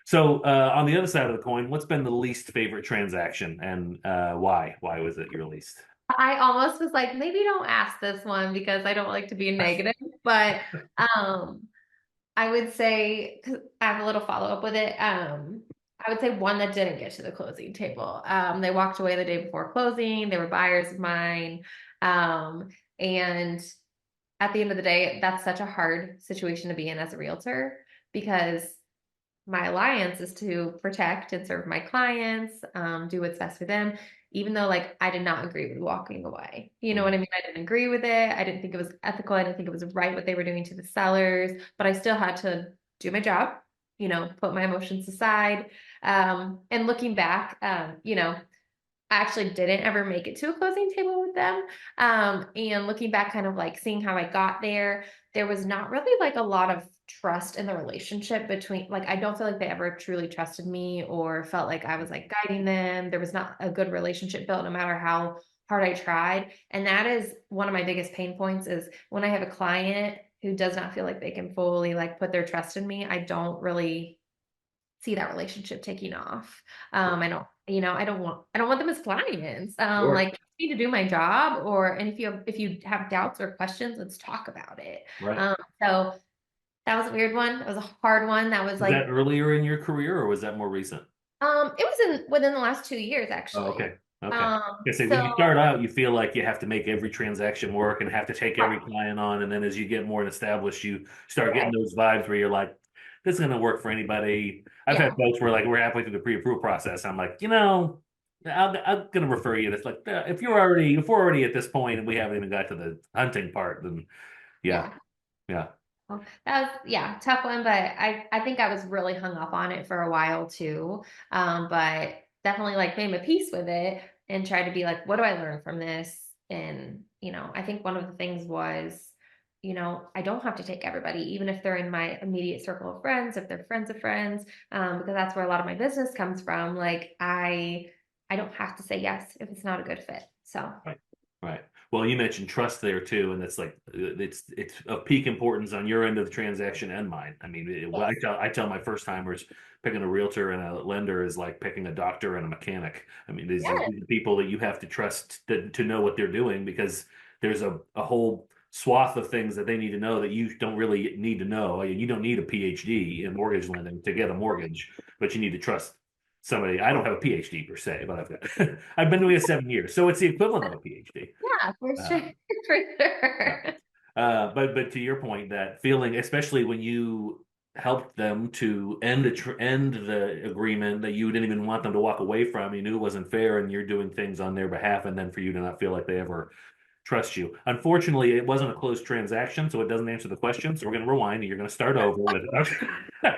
So on the other side of the coin, what's been the least favorite transaction and why? Why was it your least? I almost was like, maybe don't ask this one because I don't like to be negative, but um I would say 'cause I have a little follow up with it. I would say one that didn't get to the closing table. They walked away the day before closing. They were buyers of mine. And at the end of the day, that's such a hard situation to be in as a realtor because my alliance is to protect and serve my clients, do what's best for them, even though like I did not agree with walking away. You know what I mean? I didn't agree with it. I didn't think it was ethical. I didn't think it was right what they were doing to the sellers, but I still had to do my job, put my emotions aside. And looking back, I actually didn't ever make it to a closing table with them. And looking back, kind of like seeing how I got there, there was not really like a lot of trust in the relationship between, like, I don't feel like they ever truly trusted me or felt like I was like guiding them. There was not a good relationship built no matter how hard I tried. And that is one of my biggest pain points is when I have a client who does not feel like they can fully like put their trust in me, I don't really see that relationship taking off. I don't, I don't want them as clients. Sure. Like me to do my job and if you have doubts or questions, let's talk about it. Right. So that was a weird one. It was a hard one. That was Was that like, earlier in your career or was that more recent? it was within the last 2 years Oh, actually. okay. Okay. I say when So you start out, you feel like you have to make every transaction work and have to take every client on. And then as you get more established, you start getting right. those vibes where you're like, this is going to work for anybody. I've had Yeah. folks where like we're halfway through the pre-approval process. I'm like, I'm going to refer you. It's like, if we're already at this point and we haven't even got to the hunting part, then yeah, Yeah. yeah. Well, that was, yeah, tough one, but I think I was really hung up on it for a while too. But definitely like made my peace with it and tried to be like, what do I learn from this? And, I think one of the things was, I don't have to take everybody, even if they're in my immediate circle of friends, if they're friends of friends, because that's where a lot of my business comes from. Like I don't have to say yes if it's not a good fit. So Right. Right. Well, you mentioned trust there too, and it's like it's of peak importance on your end of the transaction and mine. I mean, well, yes. I tell my first timers picking a realtor and a lender is like picking a doctor and a mechanic. I mean, these are Yes. the people that you have to trust to know what they're doing because there's a whole swath of things that they need to know that you don't really need to know. I mean, you don't need a PhD in mortgage lending to get a mortgage, but you need to trust somebody. I don't have a PhD per se, but I've got I've been doing it 7 years, so it's the equivalent of a PhD. Yeah, for sure. Um, For yeah. sure. But to your point, that feeling, especially when you helped them to end the agreement that you didn't even want them to walk away from, you knew it wasn't fair, and you're doing things on their behalf, and then for you to not feel like they ever trust you. Unfortunately, it wasn't a closed transaction, so it doesn't answer the question. So we're going to rewind, and you're going to start over with it.